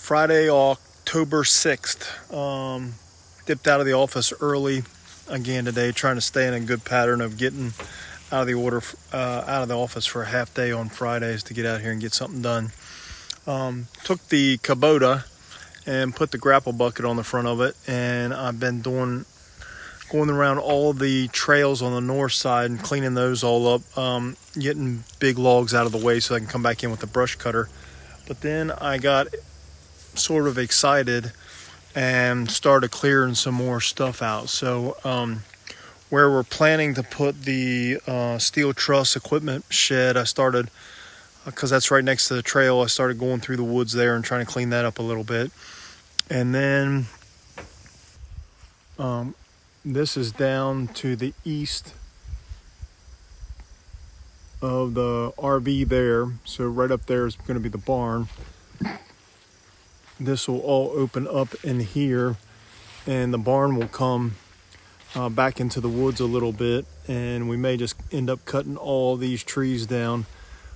Friday, October 6th. Dipped out of the office early again today, trying to stay in a good pattern of getting out of the office for a half day on Fridays to get out here and get something done. Took the Kubota and put the grapple bucket on the front of it, and I've been going around all the trails on the north side and cleaning those all up, getting big logs out of the way so I can come back in with the brush cutter. But then I got sort of excited and started clearing some more stuff out. So where we're planning to put the steel truss equipment shed, I started, because that's right next to the trail, I started going through the woods there and trying to clean that up a little bit. And then this is down to the east of the RV there. So right up there is going to be the barn. This will all open up in here, and the barn will come back into the woods a little bit, and we may just end up cutting all these trees down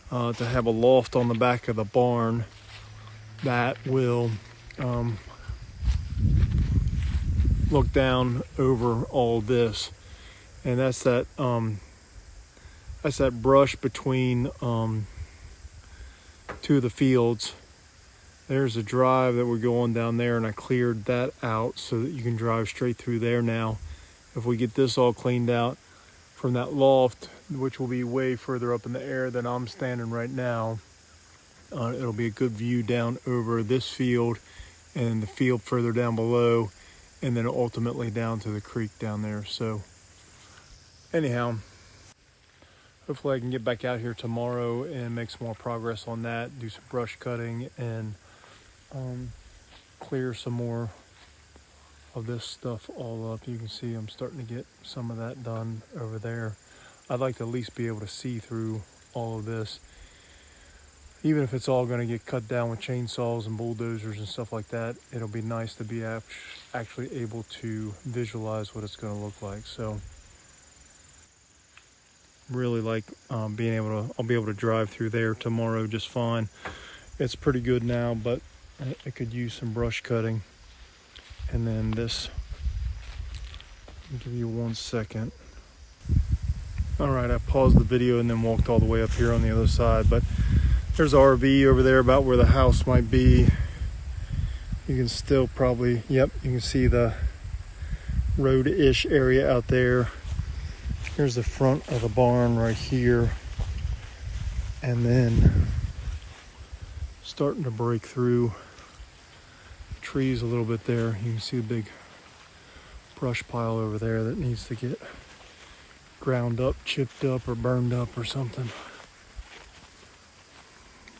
to have a loft on the back of the barn that will look down over all this. And that's that brush between two of the fields. There's a drive that we're going down there, and I cleared that out so that you can drive straight through there now. If we get this all cleaned out from that loft, which will be way further up in the air than I'm standing right now, it'll be a good view down over this field and the field further down below, and then ultimately down to the creek down there. So anyhow, hopefully I can get back out here tomorrow and make some more progress on that, do some brush cutting, and clear some more of this stuff all up. You can see I'm starting to get some of that done over there. I'd like to at least be able to see through all of this. Even if it's all going to get cut down with chainsaws and bulldozers and stuff like that, it'll be nice to be actually able to visualize what it's going to look like. So really like I'll be able to drive through there tomorrow just fine. It's pretty good now, but I could use some brush cutting. And then this, I'll give you 1 second. All right, I paused the video and then walked all the way up here on the other side, but there's an RV over there about where the house might be. You can still probably, you can see the road-ish area out there. Here's the front of the barn right here. And then starting to break through the trees a little bit there. You can see the big brush pile over there that needs to get ground up, chipped up, or burned up or something.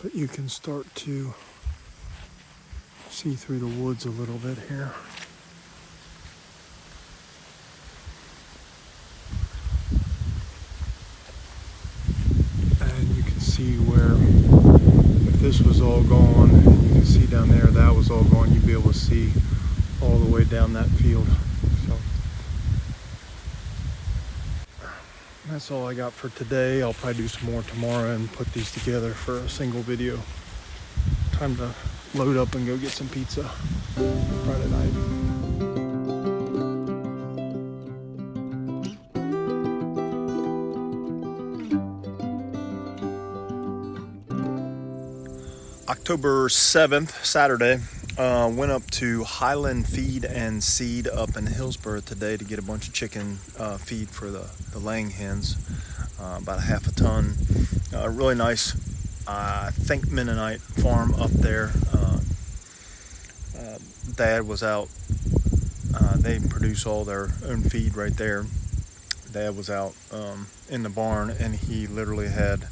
But you can start to see through the woods a little bit here. And you can see where, if this was all gone, and you can see down there that was all gone, you'd be able to see all the way down that field. So that's all I got for today. I'll probably do some more tomorrow and put these together for a single video. Time to load up and go get some pizza Friday night. October 7th, Saturday, went up to Highland Feed and Seed up in Hillsboro today to get a bunch of chicken feed for the laying hens, about a half a ton. Really nice, I think, Mennonite farm up there. Dad was out, they produce all their own feed right there. Dad was out in the barn, and he literally had,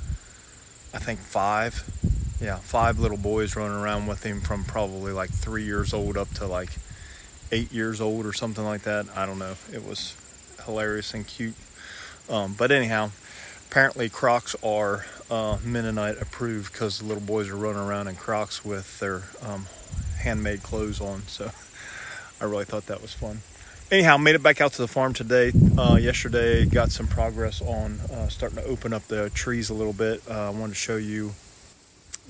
I think, five little boys running around with him from probably like 3 years old up to like 8 years old or something like that. I don't know. It was hilarious and cute. But anyhow, apparently Crocs are Mennonite approved because the little boys are running around in Crocs with their handmade clothes on. So I really thought that was fun. Anyhow, made it back out to the farm today. Yesterday, got some progress on starting to open up the trees a little bit. I wanted to show you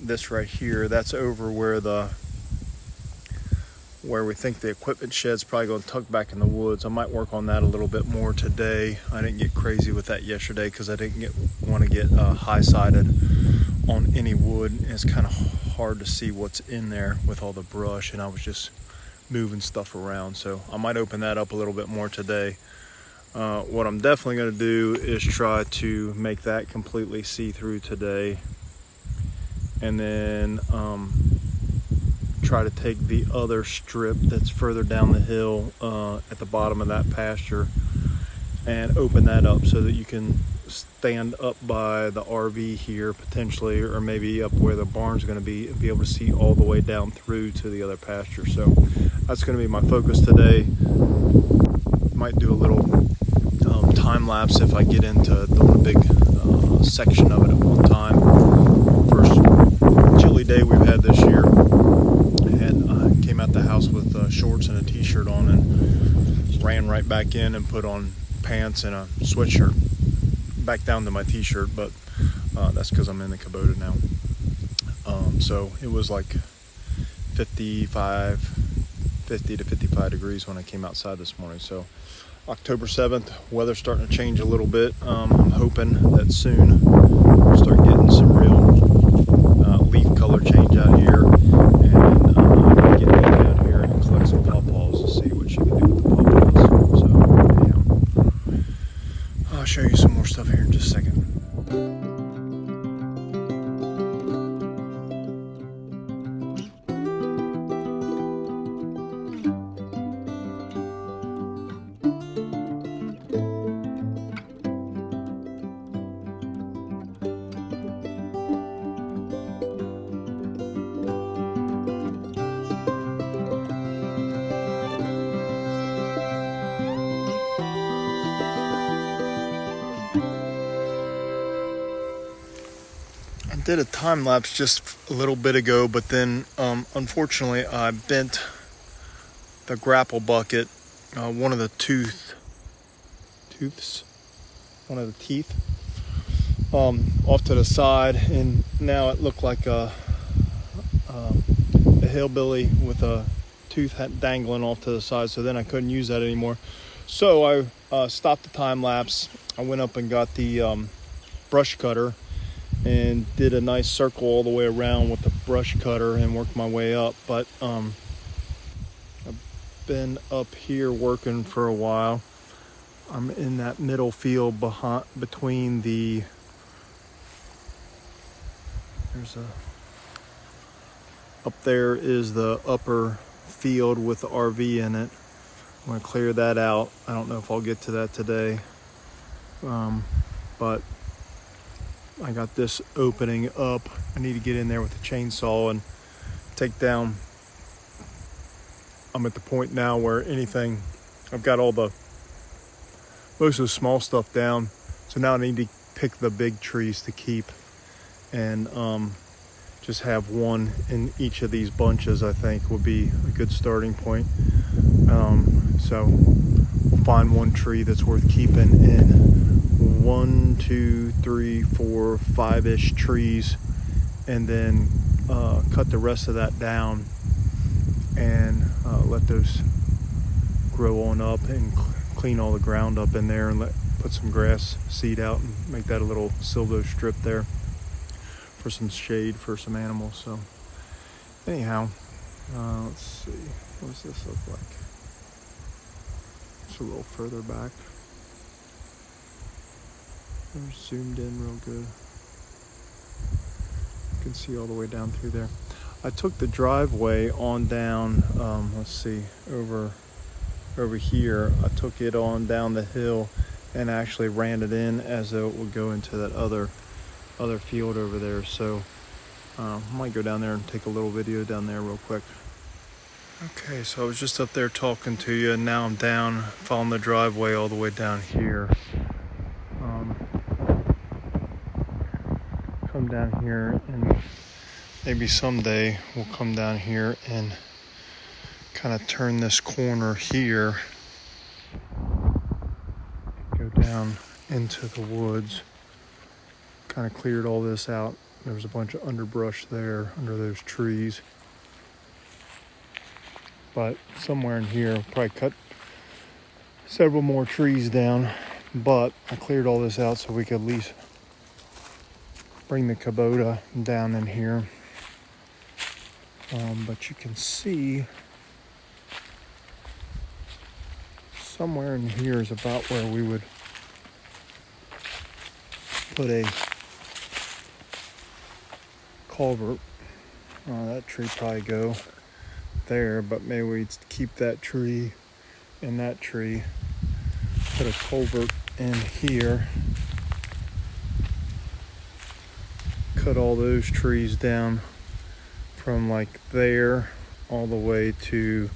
this right here. That's over where the where we think the equipment shed's probably going to tuck back in the woods. I might work on that a little bit more today. I didn't get crazy with that yesterday because I didn't want to get high-sided on any wood. It's kind of hard to see what's in there with all the brush, and I was just moving stuff around. So I might open that up a little bit more today. What I'm definitely going to do is try to make that completely see-through today, and then try to take the other strip that's further down the hill at the bottom of that pasture and open that up so that you can stand up by the RV here potentially, or maybe up where the barn's going to be, and be able to see all the way down through to the other pasture. So that's going to be my focus today. Might do a little time lapse if I get into the big section of it at one time. First chilly day we've had this year, and I came out the house with shorts and a t-shirt on and ran right back in and put on pants and a sweatshirt back down to my t-shirt, but that's because I'm in the Kubota now. So it was like 50 to 55 degrees when I came outside this morning. So October 7th, weather's starting to change a little bit. I'm hoping that soon we'll start getting some real leaf color change out here, and get Amy out here and collect some pawpaws to see what she can do with the pawpaws. So anyhow, I'll show you some more stuff here in just a second. Did a time lapse just a little bit ago, but then unfortunately I bent the grapple bucket, one of the teeth off to the side, and now it looked like a hillbilly with a tooth dangling off to the side. So then I couldn't use that anymore. So I stopped the time lapse. I went up and got the brush cutter and did a nice circle all the way around with the brush cutter and worked my way up. But I've been up here working for a while. I'm in that middle field between the, up there is the upper field with the RV in it. I'm going to clear that out. I don't know if I'll get to that today, but I got this opening up. I need to get in there with the chainsaw and take down. I'm at the point now where I've got most of the small stuff down. So now I need to pick the big trees to keep, and just have one in each of these bunches. I think would be a good starting point. So we'll find one tree that's worth keeping in 1, 2, 3, 4, 5-ish trees, and then cut the rest of that down and let those grow on up and clean all the ground up in there, and put some grass seed out and make that a little silvo strip there for some shade for some animals. So anyhow, let's see, what does this look like? It's a little further back. They're zoomed in real good. You can see all the way down through there. I took the driveway on down, let's see, over here. I took it on down the hill and actually ran it in as though it would go into that other field over there. So I might go down there and take a little video down there real quick. Okay, so I was just up there talking to you, and now I'm down, following the driveway all the way down here. Come down here, and maybe someday we'll come down here and kind of turn this corner here, go down into the woods. Kind of cleared all this out. There was a bunch of underbrush there under those trees. but somewhere in here, I'll probably cut several more trees down. But I cleared all this out so we could at least bring the Kubota down in here. But you can see somewhere in here is about where we would put a culvert. That tree probably go there, but maybe we'd keep that tree and that tree, put a culvert in here, cut all those trees down from like there all the way to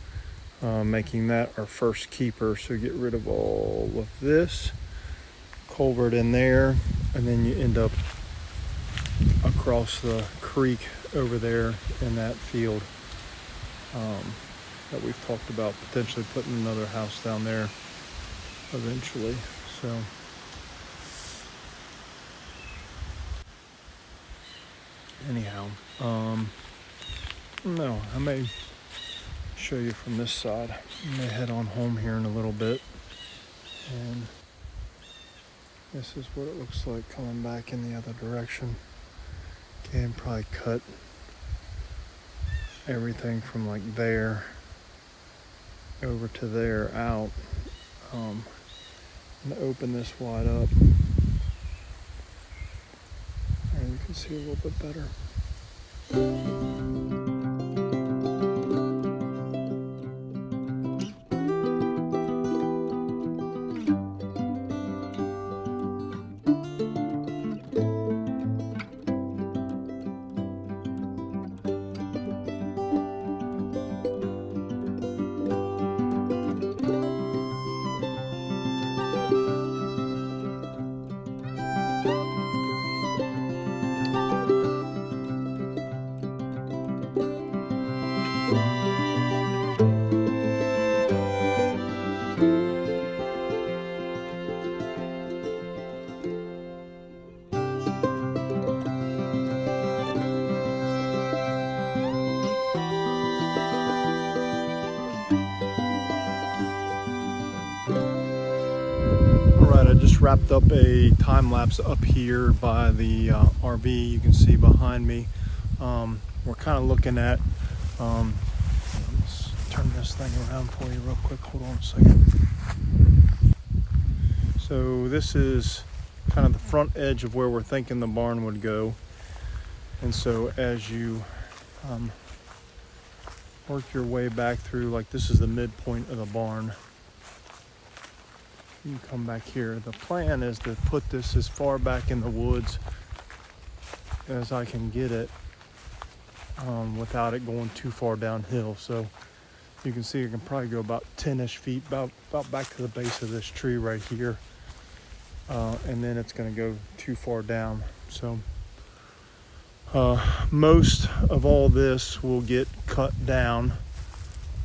making that our first keeper. So get rid of all of this, culvert in there, and then you end up across the creek over there in that field that we've talked about potentially putting another house down there eventually. So anyhow, no, I may show you from this side. I may head on home here in a little bit, and this is what it looks like coming back in the other direction. Can probably cut everything from like there over to there out, and open this wide up, and you can see a little bit better. Alright, I just wrapped up a time lapse up here by the RV. You can see behind me. We're kind of looking at, let's turn this thing around for you real quick. Hold on a second. So this is kind of the front edge of where we're thinking the barn would go. And so as you work your way back through, like this is the midpoint of the barn. You can come back here. The plan is to put this as far back in the woods as I can get it without it going too far downhill. So you can see it can probably go about 10-ish feet, about back to the base of this tree right here. And then it's going to go too far down. So most of all this will get cut down.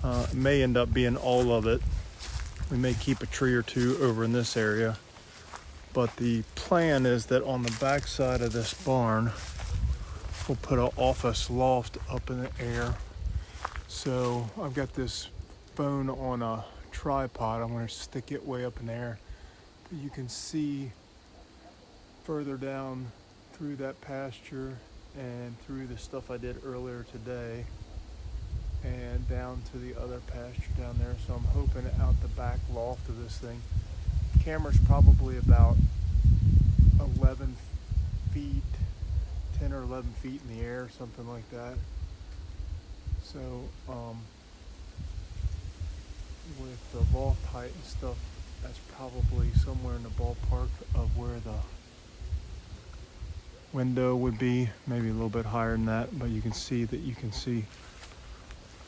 It may end up being all of it. We may keep a tree or two over in this area, but the plan is that on the back side of this barn, we'll put an office loft up in the air. So I've got this phone on a tripod. I'm going to stick it way up in the air. But you can see further down through that pasture and through the stuff I did earlier today, and down to the other pasture down there. So I'm hoping out the back loft of this thing. Camera's probably about 11 feet, 10 or 11 feet in the air, something like that. So with the loft height and stuff, that's probably somewhere in the ballpark of where the window would be, maybe a little bit higher than that, but you can see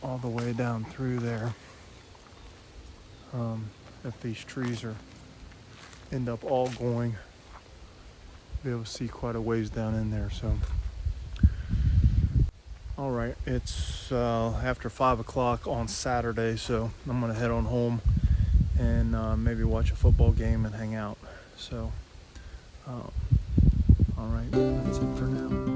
all the way down through there. If these trees end up all going, be able to see quite a ways down in there. So all right, it's after 5 o'clock on Saturday, so I'm gonna head on home and maybe watch a football game and hang out. So all right, that's it for now.